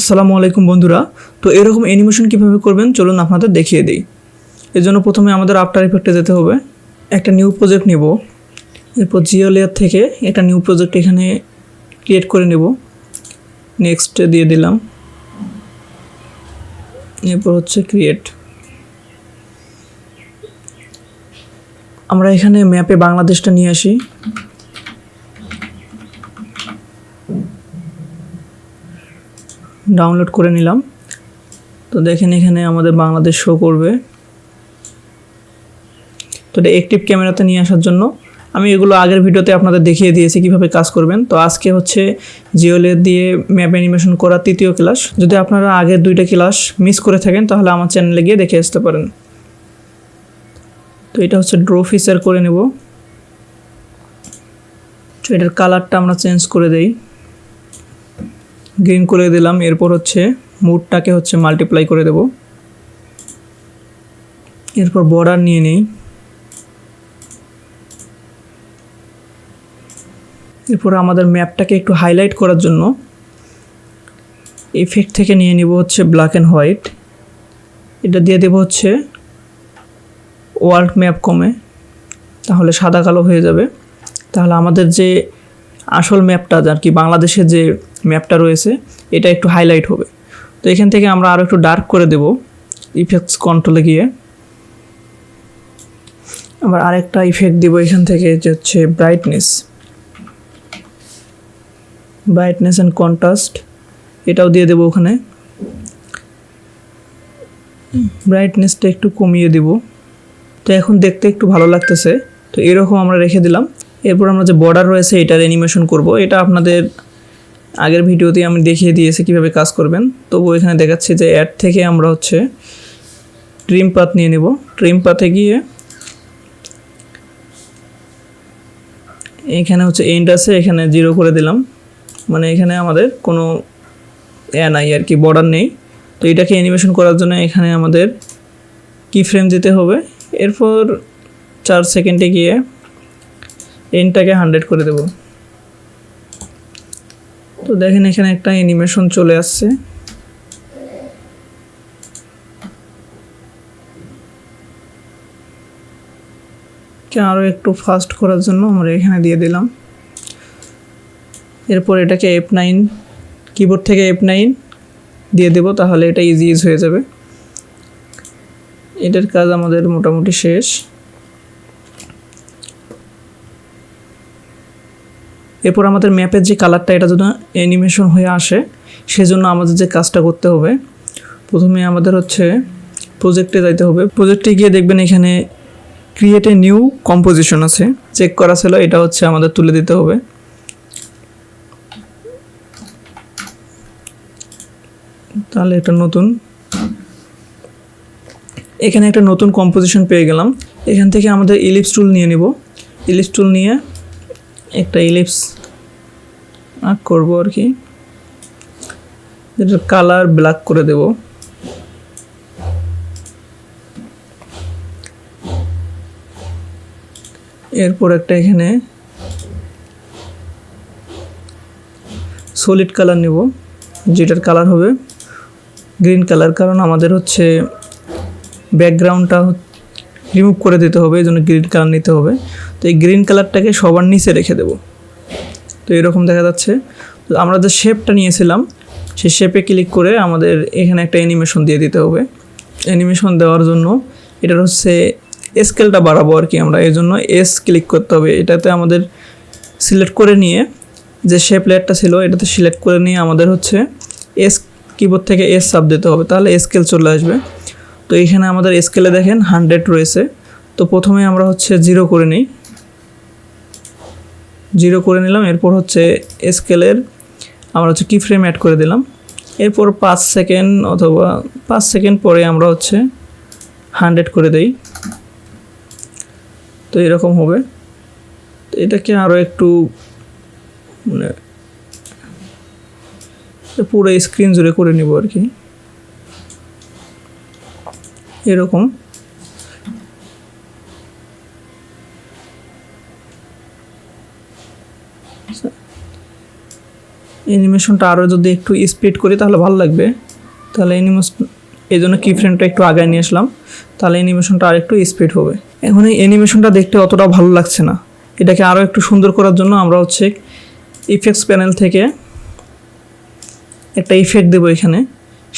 আসসালামু আলাইকুম বন্ধুরা। তো এরকম অ্যানিমেশন কিভাবে করবেন চলুন আপনাদের দেখিয়ে দিই। এর জন্য প্রথমে আমাদের আফটার ইফেক্টে যেতে হবে। একটা নিউ প্রজেক্ট নিব, এরপর জিও লেয়ার থেকে একটা নিউ প্রজেক্ট এখানে ক্রিয়েট করে নেব। নেক্সট দিয়ে দিলাম, এরপর হচ্ছে ক্রিয়েট। আমরা এখানে ম্যাপে বাংলাদেশটা নিয়ে আসি। ডাউনলোড করে নিলাম। তো দেখেন এখানে আমাদের বাংলাদেশ শো করবে। তো এটা অ্যাক্টিভ ক্যামেরাতে নিয়ে আসার জন্য আমি এগুলো আগের ভিডিওতে আপনাদের দেখিয়ে দিয়েছি কিভাবে কাজ করবেন। তো আজকে হচ্ছে জিও লেয়ার দিয়ে ম্যাপ অ্যানিমেশন করা তৃতীয় ক্লাস। যদি আপনারা আগের দুইটা ক্লাস মিস করে থাকেন তাহলে আমার চ্যানেলে গিয়ে দেখে আসতে পারেন। তো এটা হচ্ছে ড্র ফিচার করে নেব। তো এটার কালারটা আমরা চেঞ্জ করে দেই, গ্রিন করে দিলাম। এরপর হচ্ছে মুডটাকে হচ্ছে মাল্টিপ্লাই করে দেব। এরপর বর্ডার নিয়ে নেই। এরপর আমাদের ম্যাপটাকে একটু হাইলাইট করার জন্য ইফেক্ট থেকে নিয়ে নিব হচ্ছে ব্ল্যাক অ্যান্ড হোয়াইট। এটা দিয়ে দেব হচ্ছে ওয়ার্ল্ড ম্যাপ কমে, তাহলে সাদা কালো হয়ে যাবে। তাহলে আমাদের যে আসল ম্যাপটা আর কি বাংলাদেশের যে ম্যাপটা রয়েছে এটা একটু হাইলাইট হবে। তো এখান থেকে আমরা আরও একটু ডার্ক করে দেব ইফেক্টস কন্ট্রোলে গিয়ে। আবার আরেকটা ইফেক্ট দিব এখান থেকে, যে হচ্ছে ব্রাইটনেস অ্যান্ড কন্ট্রাস্ট, এটাও দিয়ে দেবো ওখানে। ব্রাইটনেসটা একটু কমিয়ে দিব। তো এখন দেখতে একটু ভালো লাগতেছে। তো এরকম আমরা রেখে দিলাম। এরপর আমরা যে বর্ডার রয়েছে এটার অ্যানিমেশন করব। এটা আপনাদের আগের ভিডিওতে আমি দেখিয়ে দিয়েছি কীভাবে কাজ করবেন। তবু এখানে দেখাচ্ছি যে অ্যাড থেকে আমরা হচ্ছে ট্রিম পাথ নিয়ে নেব। ট্রিম পাথে গিয়ে এখানে হচ্ছে এন্ড আছে, এখানে 0 করে দিলাম। মানে এখানে আমাদের কোনো নাই আর কি, বর্ডার নেই। তো এটাকে অ্যানিমেশন করার জন্য এখানে আমাদের কি ফ্রেম দিতে হবে। এরপর 4 সেকেন্ডে গিয়ে এন্ডটাকে 100 করে দেব। তো দেখেন এখানে একটা অ্যানিমেশন চলে আসছে। আরও একটু ফাস্ট করার জন্য আমরা এখানে দিয়ে দিলাম। এরপর এটাকে F9, কিবোর্ড থেকে F9 দিয়ে দেব, তাহলে এটা ইজি হয়ে যাবে। এটার কাজ আমাদের মোটামুটি শেষ। এরপর আমাদের ম্যাপের যে কালারটা এটা যেন অ্যানিমেশন হয়ে আসে সেজন্য আমাদের যে কাজটা করতে হবে, প্রথমে আমাদের হচ্ছে প্রজেক্টে যাইতে হবে। প্রজেক্টে গিয়ে দেখবেন এখানে ক্রিয়েট এ নিউ কম্পোজিশন আছে, চেক করা ছিল, এটা হচ্ছে আমাদের তুলে দিতে হবে। তাহলে এটা নতুন, এখানে একটা নতুন কম্পোজিশন পেয়ে গেলাম। এখান থেকে আমাদের ইলিপস টুল নিয়ে নিব। ইলিপস টুল নিয়ে একটা ইলিপস করব আর কি, যেটার কালার ব্ল্যাক করে দেব। এরপর একটা এখানে সলিড কালার নেব, যেটার কালার হবে গ্রিন কালার, কারণ আমাদের হচ্ছে ব্যাকগ্রাউন্ডটা রিমুভ করে দিতে হবে, এই জন্য গ্রিন কালার নিতে হবে। তো এই গ্রিন কালারটাকে সবার নিচে রেখে দেব। তো এরকম দেখা যাচ্ছে। তো আমরা যে শেপটা নিয়েছিলাম সেই শেপে ক্লিক করে আমাদের এখানে একটা অ্যানিমেশন দিয়ে দিতে হবে। অ্যানিমেশন দেওয়ার জন্য এটার হচ্ছে স্কেলটা বাড়াবো আর কি আমরা, এই জন্য এস ক্লিক করতে হবে। এটাতে আমাদের সিলেক্ট করে নিয়ে যে শেপ লেয়ারটা ছিল এটাতে সিলেক্ট করে নিয়ে আমাদের হচ্ছে এস, কিবোর্ড থেকে এস চাপ দিতে হবে, তাহলে স্কেল চলে আসবে। তো এখানে আমাদের স্কেলে দেখেন 100 রয়েছে। তো প্রথমে আমরা হচ্ছে 0 করে নিই, 0 করে নিলাম। এরপর হচ্ছে স্কেলের আমরা হচ্ছে কি ফ্রেম অ্যাড করে দিলাম। এরপর 5 সেকেন্ড অথবা 5 সেকেন্ড পরে আমরা হচ্ছে 100 করে দেই। তো এরকম হবে। তো এটাকে আরও একটু মানে পুরো স্ক্রিন জুড়ে করে নিব আর কি, এরকম। অ্যানিমেশনটা আরও যদি একটু স্পিড করি তাহলে ভালো লাগবে। তাহলে এই জন্য কি ফ্রেমটা একটু আগায় নিয়ে আসলাম, তাহলে অ্যানিমেশনটা আর একটু স্পিড হবে। এখন এই অ্যানিমেশনটা দেখতে অতটা ভালো লাগছে না, এটাকে আরও একটু সুন্দর করার জন্য আমরা হচ্ছে ইফেক্টস প্যানেল থেকে একটা ইফেক্ট দেবো এখানে,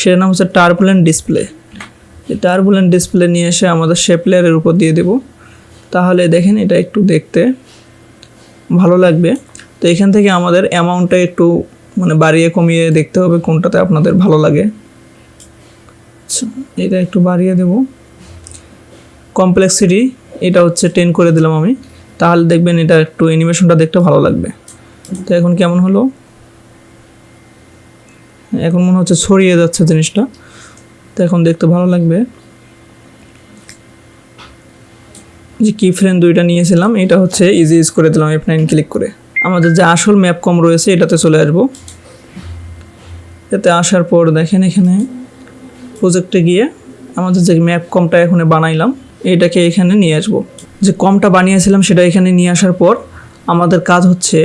সেটার নাম হচ্ছে টার্বুলেন্ট ডিসপ্লে। এই টার্বুলেন্ট ডিসপ্লে নিয়ে এসে আমাদের শেপ লেয়ারের উপর দিয়ে দেব, তাহলে দেখেন এটা একটু দেখতে ভালো লাগবে। তো এখান থেকে আমাদের অ্যামাউন্টটা একটু মানে বাড়িয়ে কমিয়ে দেখতে হবে কোনটাতে আপনাদের ভালো লাগে। আচ্ছা, এটা একটু বাড়িয়ে দেব। কমপ্লেক্সিটি এটা হচ্ছে 10 করে দিলাম আমি, তাহলে দেখবেন এটা একটু অ্যানিমেশনটা দেখতে ভালো লাগবে। তো এখন কেমন হলো? এখন মনে হচ্ছে ছড়িয়ে যাচ্ছে জিনিসটা, তো এখন দেখতে ভালো লাগবে। যে কি ফ্রেম দুইটা নিয়েছিলাম, এটা হচ্ছে ইজি ইউজ করে দিলাম F9 ক্লিক করে। আমাদের যে আসল ম্যাপ কম রয়েছে এটাতে চলে আসবো। এতে আসার পর দেখেন এখানে প্রজেক্টে গিয়ে আমাদের যে ম্যাপ কমটা এখানে বানাইলাম এটাকে এখানে নিয়ে আসবো। যে কমটা বানিয়েছিলাম সেটা এখানে নিয়ে আসার পর আমাদের কাজ হচ্ছে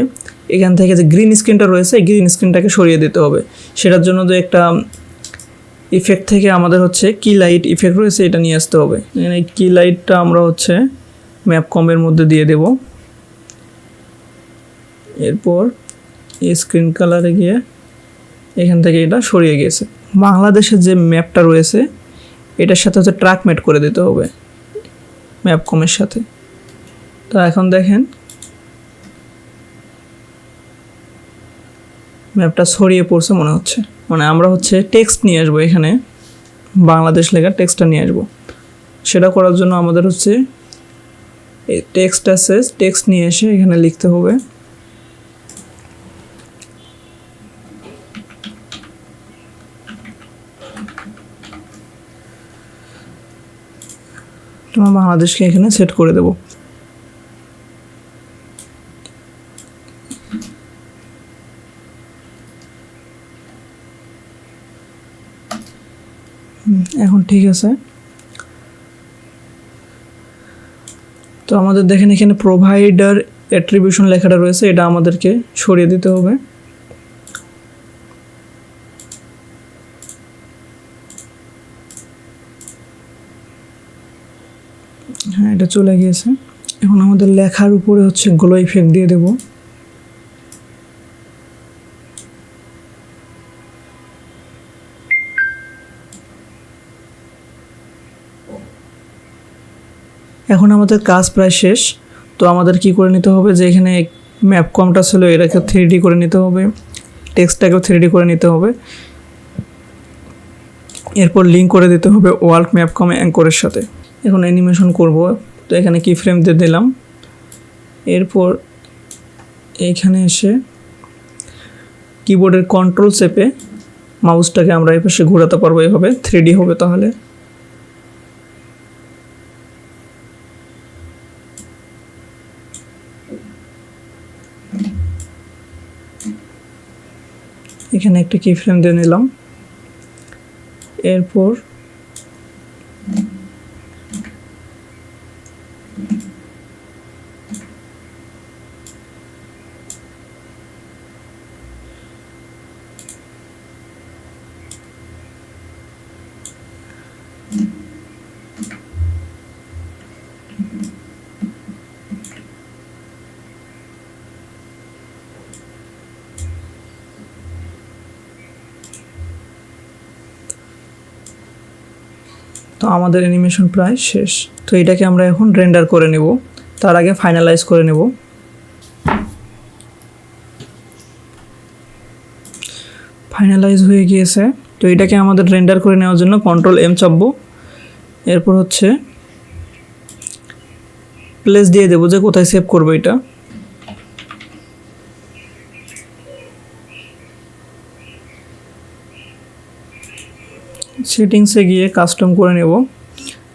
এখান থেকে যে গ্রিন স্ক্রিনটা রয়েছে এই গ্রিন স্ক্রিনটাকে সরিয়ে দিতে হবে। সেটার জন্য যে একটা ইফেক্ট থেকে আমাদের হচ্ছে কি লাইট ইফেক্ট রয়েছে এটা নিয়ে আসতে হবে। এই কি লাইটটা আমরা হচ্ছে ম্যাপ কমের মধ্যে দিয়ে দেব। এরপর এই স্ক্রিন কালারে গিয়ে এখান থেকে এটা সরিয়ে গেছে। বাংলাদেশের যে ম্যাপটা রয়েছে এটার সাথে হচ্ছে ট্র্যাক মেট করে দিতে হবে ম্যাপ কমের সাথে। তো এখন দেখেন ম্যাপটা ছড়িয়ে পড়ছে মনে হচ্ছে। মানে আমরা হচ্ছে টেক্সট নিয়ে আসবো, এখানে বাংলাদেশ লেখার টেক্সটটা নিয়ে আসবো। সেটা করার জন্য আমাদের হচ্ছে এই টেক্সট আছে, টেক্সট নিয়ে এসে এখানে লিখতে হবে। তোমার বাংলাদেশকে এখানে সেট করে দেব। এখন ঠিক আছে। তো আমাদের দেখেন এখানে প্রোভাইডার অ্যাট্রিবিউশন লেখাটা রয়েছে, এটা আমাদেরকে সরিয়ে দিতে হবে। হ্যাঁ, এটা চলে গিয়েছে। এখন আমাদের লেখার উপরে হচ্ছে গ্লো ইফেক্ট দিয়ে দেব। এখন আমাদের কাজ প্রায় শেষ। তো আমাদের কি করে নিতে হবে, যে এখানে ম্যাপ কমটা ছিল এটাকে 3D করে নিতে হবে, টেক্সটটাকেও 3D করে নিতে হবে। এরপর লিঙ্ক করে দিতে হবে ওয়ার্ল্ড ম্যাপ কম অ্যাঙ্করের সাথে। এখন অ্যানিমেশন করব, তো এখানে কি ফ্রেম দিয়ে দিলাম। এরপর এইখানে এসে কিবোর্ডের কন্ট্রোল চেপে মাউসটাকে আমরা এই পাশে ঘোরাতে পারবো, এভাবে 3D হবে। তাহলে এখানে একটা কি ফ্রেম দিয়ে নিলাম। এরপর তো আমাদের অ্যানিমেশন প্রায় শেষ। তো এটাকে আমরা এখন রেন্ডার করে নেব, তার আগে ফাইনালাইজ করে নেব। ফাইনালাইজ হয়ে গিয়েছে। তো এটাকে আমাদের রেন্ডার করে নেওয়ার জন্য Ctrl+M চাপবো। এরপর হচ্ছে প্লেস দিয়ে দেবো যে কোথায় সেভ করবো এটা। সেটিংসে গিয়ে কাস্টম করে নেব।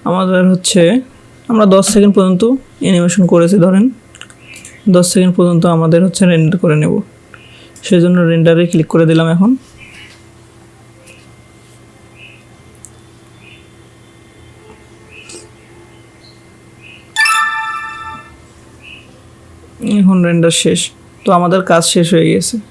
আমাদের হচ্ছে আমরা 10 সেকেন্ড পর্যন্ত অ্যানিমেশন করেছি, ধরেন 10 সেকেন্ড পর্যন্ত আমাদের হচ্ছে রেন্ডার করে নেব। সেই জন্য রেন্ডারে ক্লিক করে দিলাম। এখন রেন্ডার শেষ। তো আমাদের কাজ শেষ হয়ে গেছে।